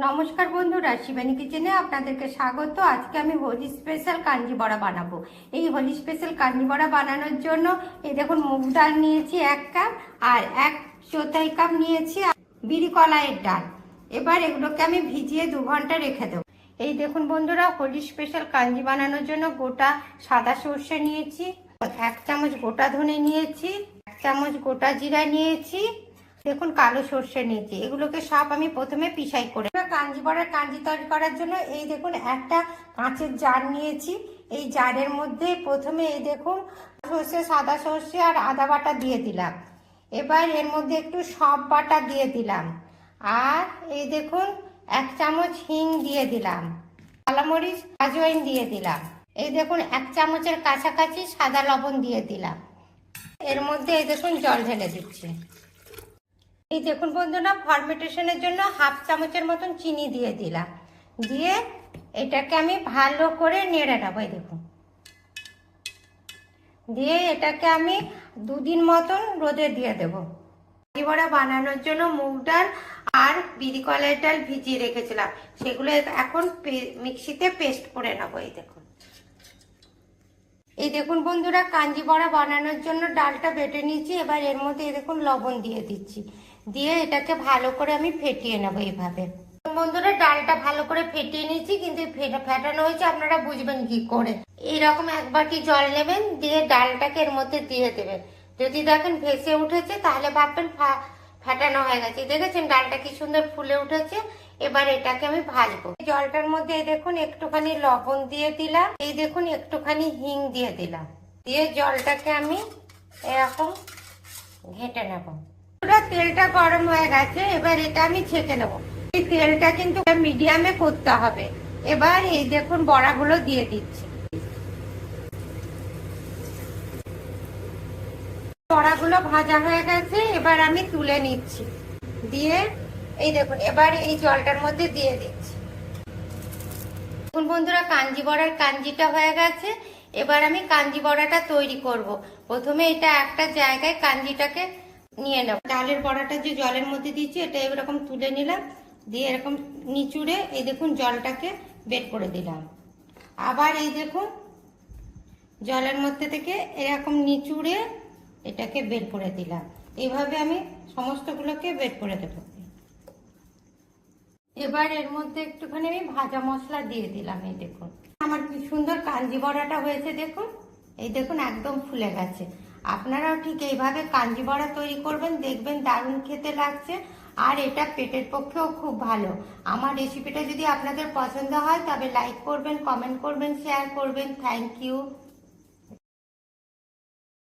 নমস্কার বন্ধুরা, শিবানী কিচেনে আপনাদেরকে স্বাগত। আজকে আমি হোলি স্পেশাল কাঞ্জি বড়া বানাবো। এই হোলি স্পেশাল কাঞ্জি বড়া বানানোর জন্য এই দেখুন মুগ ডাল নিয়েছি 1 কাপ, আর 1/4 কাপ নিয়েছি বিরি কলাইয়ের ডাল। এবার এগুলোকে আমি ভিজিয়ে 2 ঘন্টা রেখে দেবো। এই দেখুন বন্ধুরা, হোলি স্পেশাল কাঞ্জি বানানোর জন্য গোটা সাদা সর্ষে নিয়েছি, 1 চামচ গোটা ধনে নিয়েছি, 1 চামচ গোটা জিরা নিয়েছি, দেখুন কালো সর্ষে নিয়েছি। এগুলোকে সব আমি প্রথমে পিষাই করে কাঞ্জি বড়ার কাঞ্জি তৈরি করার জন্য এই দেখুন একটা কাঁচের জার নিয়েছি। এই জারের মধ্যে প্রথমে এই দেখুন সর্ষে, সাদা সর্ষে আর আদা বাটা দিয়ে দিলাম। এবার এর মধ্যে একটু সব বাটা দিয়ে দিলাম, আর এই দেখুন 1 চামচ হিং দিয়ে দিলাম, কালামরিচ আজওয়াইন দিয়ে দিলাম। এই দেখুন 1 চামচের কাছাকাছি সাদা লবণ দিয়ে দিলাম। এর মধ্যে এই দেখুন জল ঢেলে দিচ্ছি। এই দেখুন বন্ধুরা, ফার্মেন্টেশনের জন্য 1/2 চামচের মতন চিনি দিয়ে দিলাম। দিয়ে এটাকে আমি ভালো করে নেড়ে নেবো। এই দেখুন, দিয়ে এটাকে আমি 2 দিন মতন রোদে দিয়ে দেবো। কাঞ্জি বড়া বানানোর জন্য মুগ ডাল আর বিরি কলাইয়ের ডাল ভিজিয়ে রেখেছিলাম, সেগুলো এখন মিক্সিতে পেস্ট করে নেবো। এই দেখুন বন্ধুরা, কাঞ্জি বড়া বানানোর জন্য ডালটা বেটে নিয়েছি। এবার এর মধ্যে এই দেখুন লবণ দিয়ে দিচ্ছি, দিয়ে এটাকে ভালো করে আমি ফেটিয়ে নেবো। এইভাবে বন্ধুরা, ডালটা ভালো করে ফেটিয়ে নিয়েছি, কিন্তু ফেটানো হয়েছে আপনারা বুঝবেন কি করে। এইরকম 1 বাটি জল নেবেন, দিয়ে ডালটাকে এর মধ্যে দিয়ে দেবেন। যদি দেখেন ভেসে উঠেছে তাহলে ভাববেন ফেটানো হয়ে গেছে। দেখেছেন ডালটা কি সুন্দর ফুলে উঠেছে। এবার এটাকে আমি ভাজবো। জলটার মধ্যে এই দেখুন একটুখানি লবণ দিয়ে দিলাম, এই দেখুন একটুখানি হিং দিয়ে দিলাম, দিয়ে জলটাকে আমি এরকম ঘেঁটে নেব। তেলটা গরম হয়ে গেছে, এবার এটা আমি ছেঁকে নেব। এই তেলটা কিন্তু মিডিয়ামে করতে হবে। এবার এই দেখুন বড়াগুলো দিয়ে দিচ্ছি। বড়াগুলো ভাজা হয়ে গেছে, এবার আমি তুলে নিচ্ছি। দিয়ে এই দেখুন এবার এই জলটার মধ্যে দিয়ে দিচ্ছি। দেখুন বন্ধুরা, কাঞ্জি বড়ার কাঞ্জিটা হয়ে গেছে। এবার আমি কাঞ্জি বড়াটা তৈরি করব। প্রথমে এটা একটা জায়গায় কাঞ্জিটাকে নিয়ে নেব। ডালের বড়াটা যে জলের মধ্যে দিয়েছি এটা এরকম তুলে নিলাম, দিয়ে এরকম নিচুড়ে এই দেখুন জলটাকে বের করে দিলাম। আবার এই দেখুন জলের মধ্যে থেকে এরকম নিচুড়ে এটাকে বের করে দিলাম। এইভাবে আমি সমস্তগুলোকে বের করে দেবো। এবার এর মধ্যে একটুখানি আমি ভাজা মশলা দিয়ে দিলাম। এই দেখুন আমার কি সুন্দর কাঞ্জি বড়াটা হয়েছে। দেখুন এই দেখুন একদম ফুলে গেছে। আপনারাও ঠিক এইভাবে কাঞ্জি বড়া তৈরি করবেন, দেখবেন দারুণ খেতে লাগছে, আর এটা পেটের পক্ষেও খুব ভালো। আমার রেসিপিটা যদি আপনাদের পছন্দ হয় তবে লাইক করবেন, কমেন্ট করবেন, শেয়ার করবেন। Thank you.